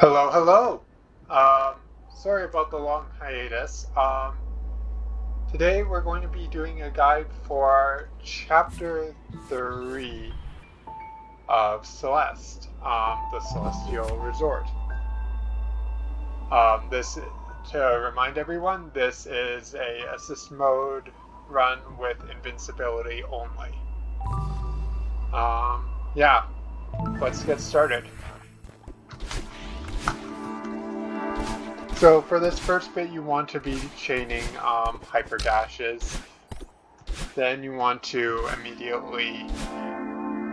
Hello, hello. Sorry about the long hiatus. Today we're going to be doing a guide for Chapter 3 of Celeste, the Celestial Resort. To remind everyone, this is a assist mode run with invincibility only. Yeah, let's get started. So for this first bit, you want to be chaining hyper dashes. Then you want to immediately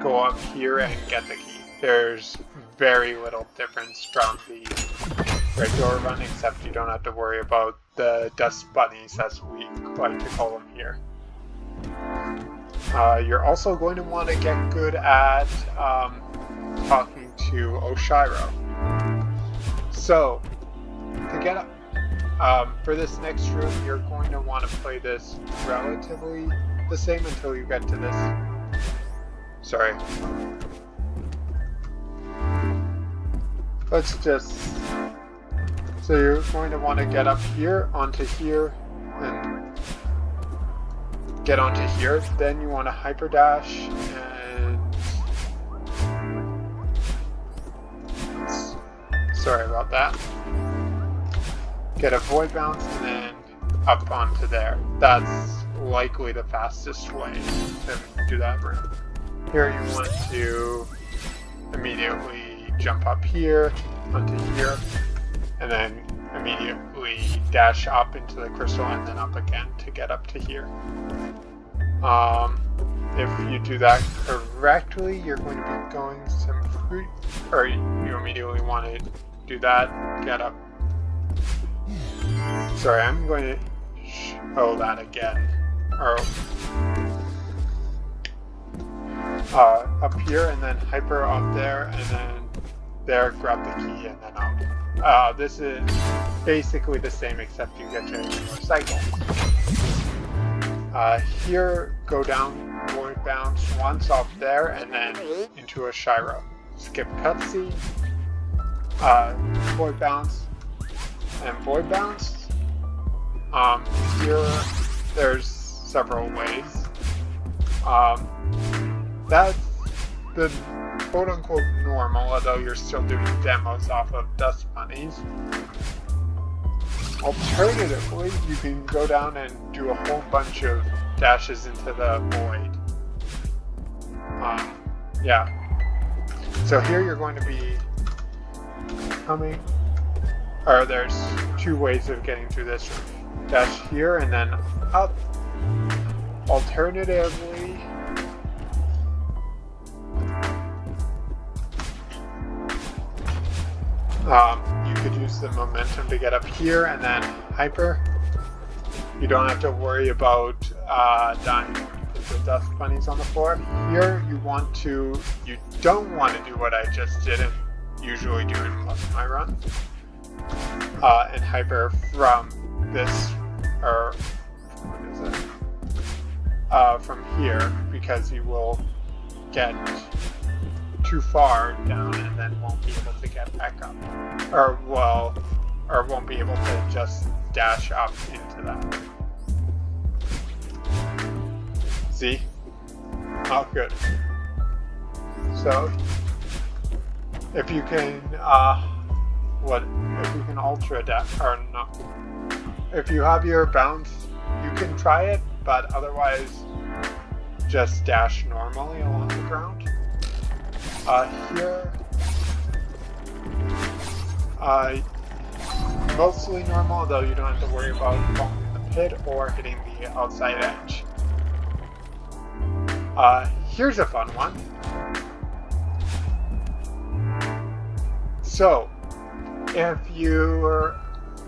go up here and get the key. There's very little difference from the regular run, except you don't have to worry about the dust bunnies, as we like to call them here. You're also going to want to get good at talking to Oshiro. So, to get up, for this next room, you're going to want to play this relatively the same until you get to this. Sorry. Let's just... So you're going to want to get up here, onto here, and get onto here. Then you want to hyper dash and... Sorry about that. Get a void bounce and then up onto there. That's likely the fastest way to do that room. Here you want to immediately jump up here, onto here, and then immediately dash up into the crystal and then up again to get up to here. If you do that correctly, you're going to be going some fruit, or you immediately want to do that, get up. Sorry, I'm going to show that again. Up here and then hyper up there and then there, grab the key and then up. This is basically the same except you get to more cycles. Here, go down, void bounce once off there and then into a Shiro. Skip cutscene, void bounce, and void bounce. Here, there's several ways. That's the quote-unquote normal, although you're still doing demos off of dust bunnies. Alternatively, you can go down and do a whole bunch of dashes into the void. Yeah. So here you're going to be coming, or there's two ways of getting through this room. Dash here and then up. Alternatively, you could use the momentum to get up here and then hyper. You don't have to worry about dying because the dust bunnies on the floor. Here you don't want to do what I just did and usually do in most of my runs. And hyper from this, or what is it? From here, because you will get too far down and then won't be able to get back up, or won't be able to just dash up into that. See? Oh, good. So, if you can, if you can ultra dash, or no, if you have your bounce, you can try it, but otherwise, just dash normally along the ground. Here, mostly normal, though you don't have to worry about falling in the pit or hitting the outside edge. Here's a fun one. So,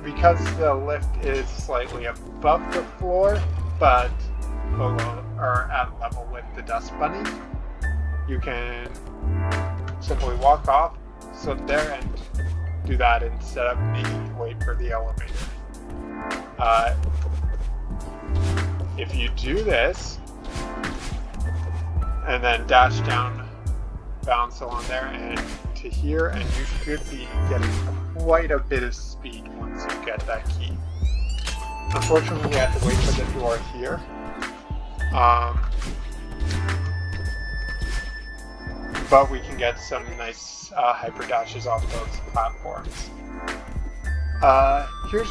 because the lift is slightly above the floor, but below or at level with the dust bunny, you can simply walk off, sit there, and do that instead of needing to wait for the elevator. If you do this, and then dash down, bounce along there, and to here, and you should be getting quite a bit of speed once you get that key. Unfortunately, we have to wait for the door here. But we can get some nice hyper dashes off those platforms. Here's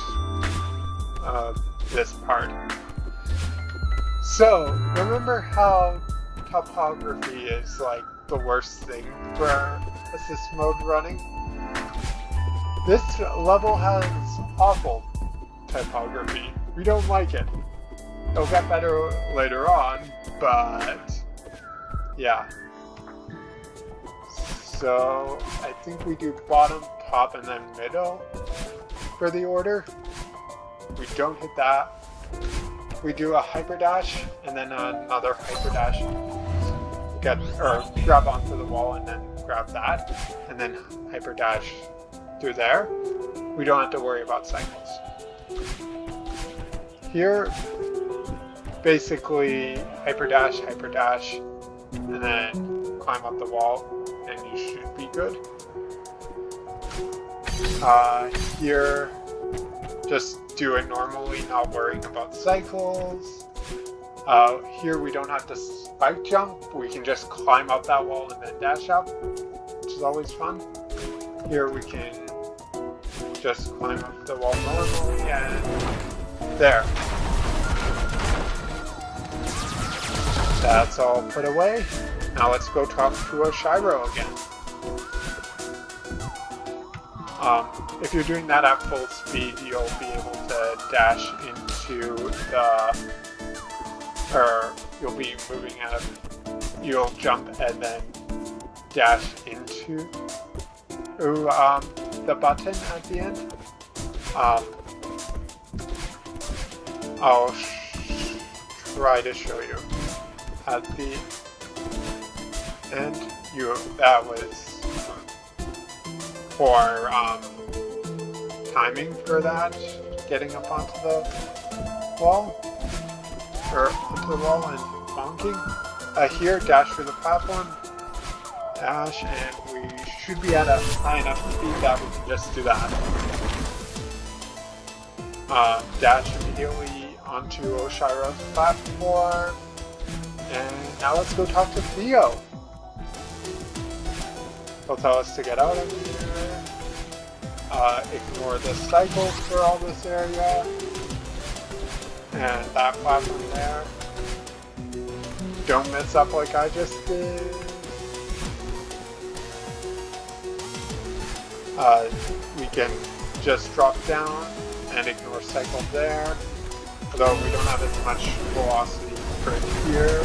this part. So, remember how topography is like the worst thing for assist mode running? This level has awful typography. We don't like it. It'll get better later on, but yeah. So I think we do bottom, top, and then middle for the order. We don't hit that. We do a hyper dash and then another hyper dash. Grab onto the wall and then grab that, and then hyper dash through there. We don't have to worry about cycles. Here, basically hyper dash, and then climb up the wall, and you should be good. Here, just do it normally, not worrying about cycles. Here we don't have to spike jump, we can just climb up that wall and then dash up, which is always fun. Here we can just climb up the wall normally, and there. That's all put away. Now let's go talk to Oshiro again. If you're doing that at full speed, you'll be able to dash into the, or you'll be moving you'll jump and then dash into the button at the end. I'll try to show you at the end. That was for timing for that, getting up onto the wall, or onto the wall and bonking. Here, dash through the platform, dash, and we should be at a high enough speed that we can just do that. Dash immediately onto Oshiro's platform, and now let's go talk to Theo. He'll tell us to get out of here. Ignore the cycles for all this area. And that platform there. Don't mess up like I just did. We can just drop down and ignore cycle there. Although we don't have as much velocity for here.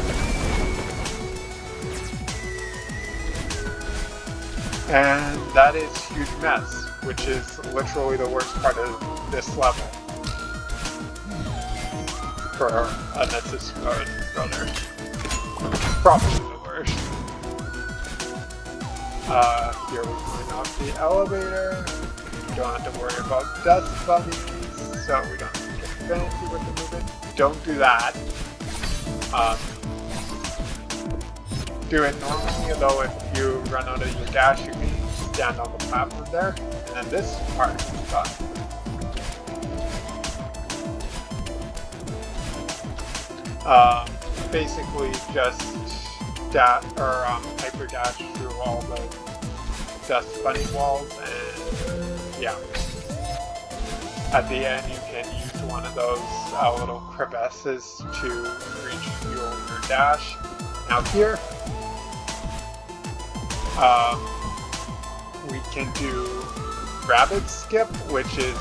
And that is Huge Mess, which is literally the worst part of this level. For an assist mode runner. Probably the worst. Here we climb off the elevator. We don't have to worry about dust bunnies, so we don't have to get fancy with the movement. Don't do that. Do it normally, though if you run out of your dash, you can stand on the platform there, and then this part is done. Basically just hyper dash through all the dust bunny walls, and yeah. At the end, you can use one of those little crevasses to reach your dash. Now here, we can do rabbit skip, which is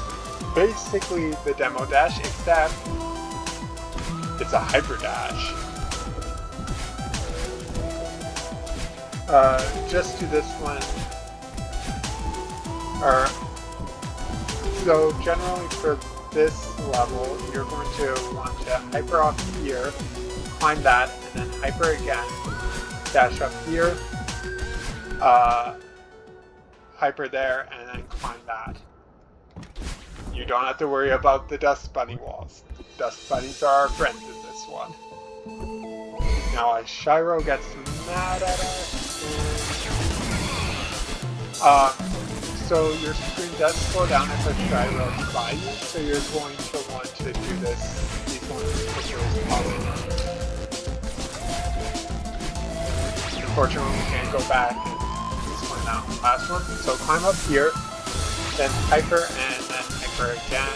basically the demo dash, except it's a hyper dash. Just do this one. So generally for this level, you're going to want to hyper off here, climb that, and then hyper again, dash up here, hyper there, and then climb that. You don't have to worry about the dust bunny walls. Dust bunnies are our friends in this one. Now as Shiro gets mad at us, So your screen does slow down if a gyro is by you, so you're going to want to do these ones as quickly as possible. Unfortunately, we can't go back and this one now. Last one. So climb up here, then hyper, and then hyper again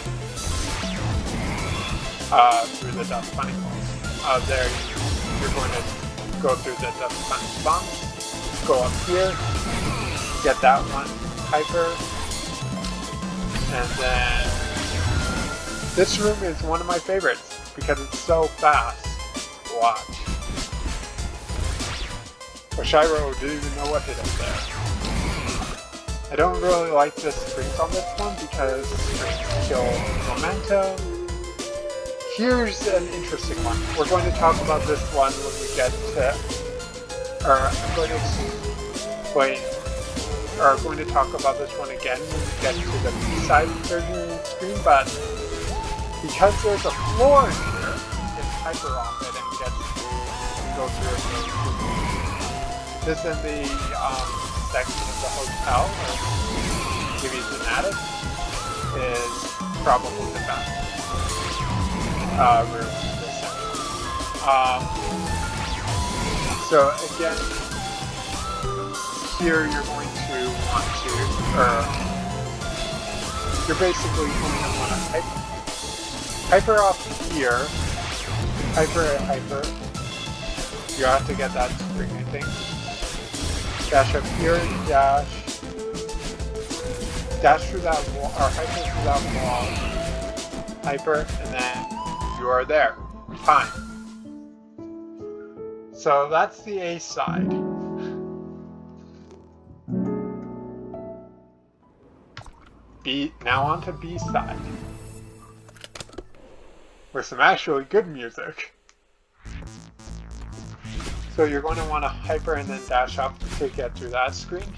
through the dust bunny balls. There, you're going to go through the dust bunny bumps, go up here, get that one, hyper, and then this room is one of my favorites because it's so fast. Watch. Oshiro didn't even know what hit him there. I don't really like the springs on this one because springs kill momentum. Here's an interesting one. We're going to talk about this one when we get to, I'm going to explain, or I'm going to talk about this one again when we get to the B-side version of the screen, but because there's a floor in here, it's hyper off it and gets to go through it really quickly. This in the section of the hotel, or maybe it's an attic, is probably the best room in this section. So again, here you're going to want to, you're basically going to want to hyper off here, hyper. You have to get that spring, I think. Dash up here, dash through that wall, or hyper through that wall, hyper, and then you are there. Fine. So that's the A side. Now on to B side. With some actually good music. So you're going to want to hyper and then dash up to get through that screen.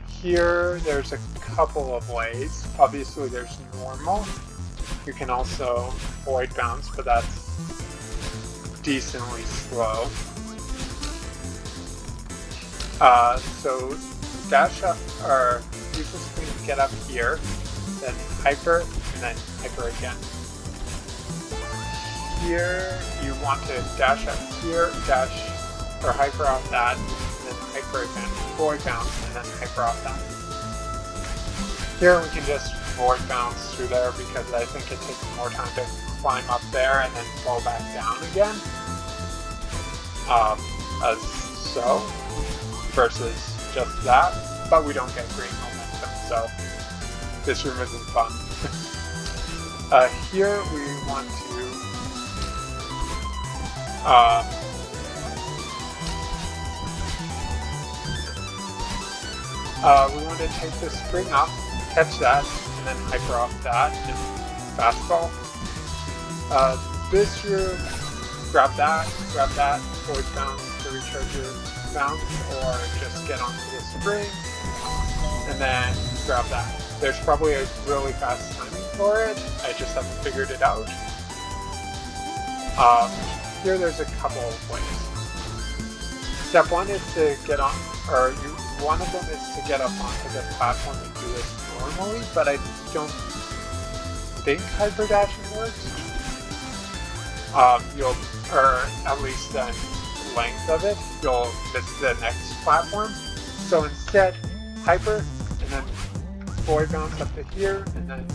Here, there's a couple of ways. Obviously, there's normal. You can also void bounce, but that's decently slow. So dash up, or use the screen to get up here, then hyper, and then hyper again. Here, you want to dash up here, dash, or hyper off that, and then hyper again, void bounce, and then hyper off that. Here we can just void bounce through there because I think it takes more time to climb up there and then fall back down again. As so, versus just that, but we don't get green momentum, so this room isn't fun. Here we want to we want to take the spring up, catch that, and then hyper off that, and fastball. This room, grab that, void bounce to recharge your bounce, or just get onto the spring, and then grab that. There's probably a really fast timing for it, I just haven't figured it out. Here there's a couple of ways. Step one is to get on, or one of them is to get up onto the platform and do this normally, but I don't think hyper dashing works. Or at least the length of it, you'll miss the next platform. So instead, hyper, and then void bounce up to here, and then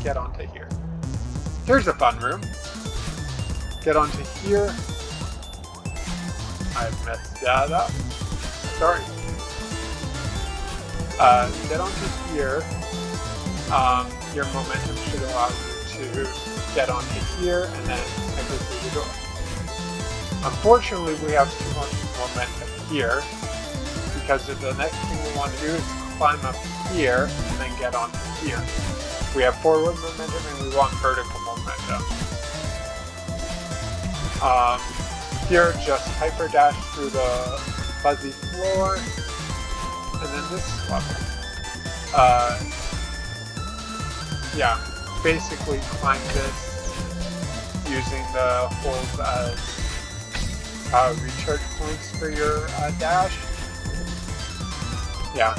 get onto here. Here's a fun room. Get onto here. I messed that up. Sorry. Get onto here. Your momentum should allow you to get onto here and then enter through the door. Unfortunately, we have too much momentum here because the next thing we want to do is climb up here and then get onto here. We have forward momentum and we want vertical momentum. Here, just hyper dash through the fuzzy floor, and then this level. Yeah, basically climb this using the holes as recharge points for your dash. Yeah.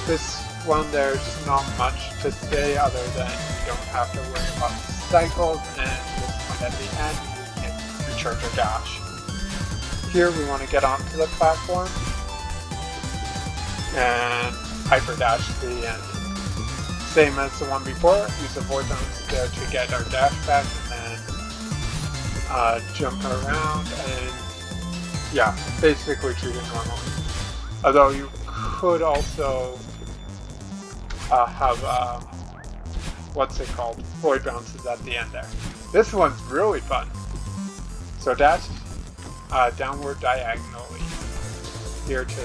This one, there's not much to say other than you don't have to worry about cycles, and this one at the end, we can recharge our dash. Here we want to get onto the platform and hyper dash to the end. Same as the one before, use the vortex there to get our dash back, and then jump around, and yeah, basically treat it normally. Although you could also have, what's it called, void bounces at the end there. This one's really fun. So dash downward diagonally here to,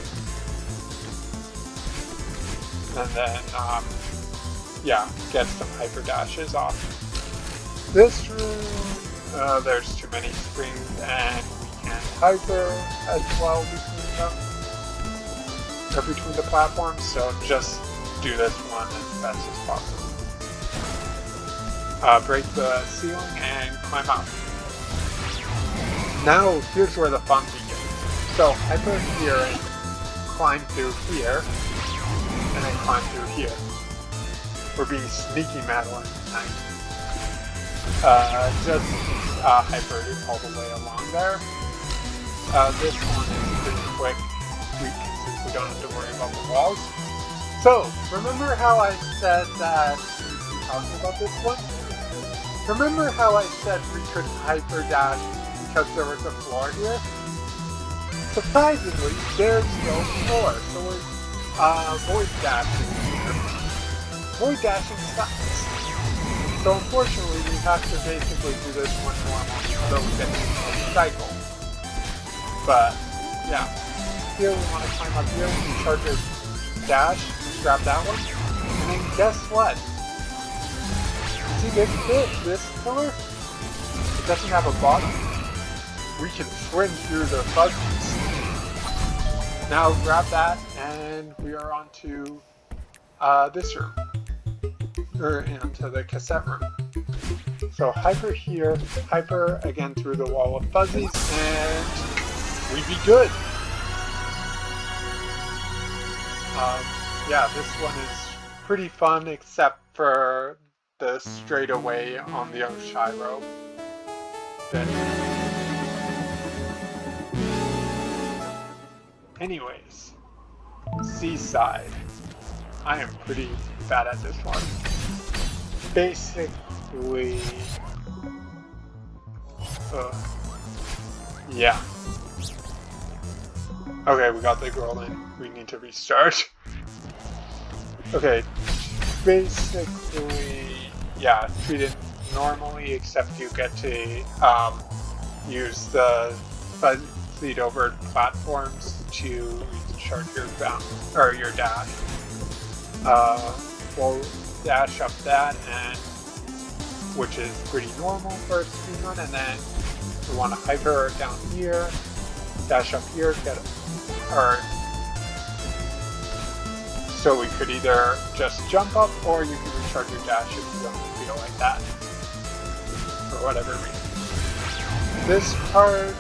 and then yeah, get some hyper dashes off. This room, there's too many springs, and we can hyper as well between them, or between the platforms, so just do this one as best as possible. Break the ceiling and climb out. Now, here's where the fun begins. So, hyper here and climb through here, and then climb through here. We're being sneaky Madeline tonight. Just hyper all the way along there. This one is pretty quick, since we don't have to worry about the walls. So, remember how I said that we were talking about this one? Remember how I said we could hyper dash because there was a floor here? Surprisingly, there's no floor, so we're void dashing here. Void dashing sucks. So unfortunately, we have to basically do this one normal, so we get a cycle. But, yeah. Here we want to climb up here, recharge our dash, grab that one, and then guess what? See this pillar? It doesn't have a bottom. We can swing through the fuzzies. Now grab that, and we are on to this room. Or into the cassette room. So hyper here, hyper again through the wall of fuzzies, and we be good. Yeah, this one is pretty fun, except for the straightaway on the Oshiro bit. Anyways, seaside. I am pretty bad at this one. Basically, yeah. Okay, we got the girl in. We need to restart. Okay, basically, yeah, treat it normally, except you get to use the fuzzied over platforms to recharge your your dash. We'll dash up that, and which is pretty normal for a speedrun, and then we want to hyper down here, dash up here, get it, or so we could either just jump up, or you can recharge your dash if you don't feel like that, for whatever reason. This part,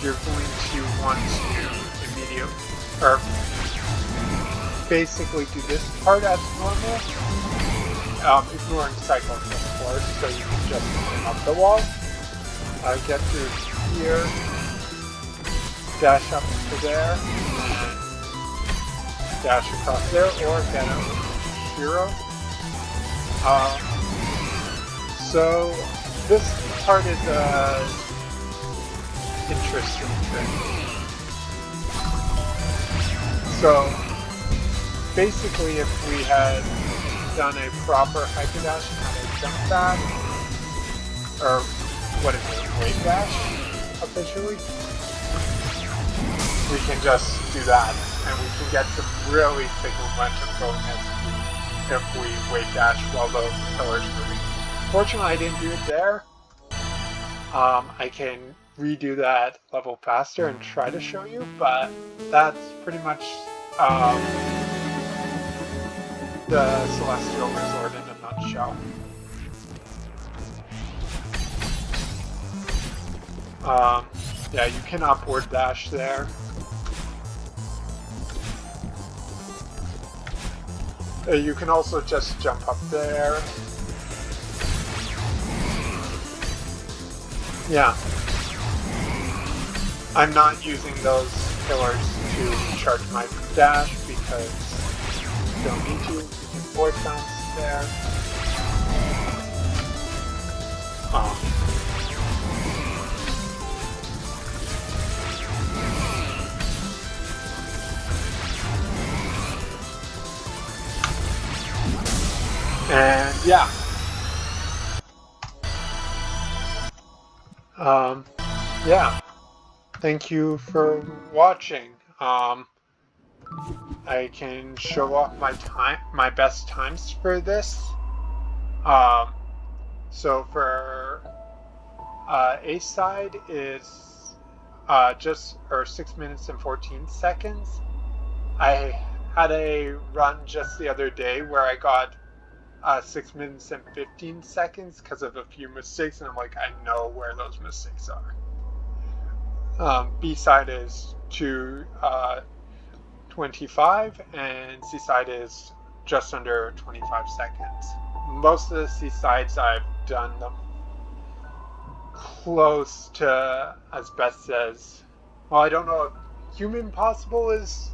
you're going to want to immediately, or basically do this part as normal, ignoring cycles of course, so you can just climb up the wall, get through here, dash up to there, and dash across there, or get a hero. So this part is a interesting thing. So basically, if we had done a proper hyper dash and had a jump back, or what is it, wave dash, officially, we can just do that, and we can get some really sick momentum going if we wave dash while those pillars are moving. Fortunately, I didn't do it there. I can redo that level faster and try to show you, but that's pretty much the Celestial Resort in a nutshell. Yeah, you can upward dash there. You can also just jump up there. Yeah. I'm not using those pillars to charge my dash because you don't need to. You can force bounce there. And yeah. Yeah. Thank you for watching. I can show off my best times for this. So for A side is just 6 minutes and 14 seconds. I had a run just the other day where I got 6 minutes and 15 seconds because of a few mistakes, and I'm like, I know where those mistakes are. B side is 2:25, and C side is just under 25 seconds. Most of the C sides I've done them close to as best as, well, I don't know if human possible is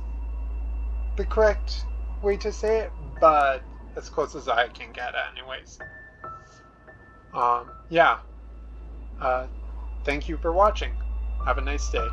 the correct way to say it, but as close as I can get anyways. Yeah. Thank you for watching. Have a nice day.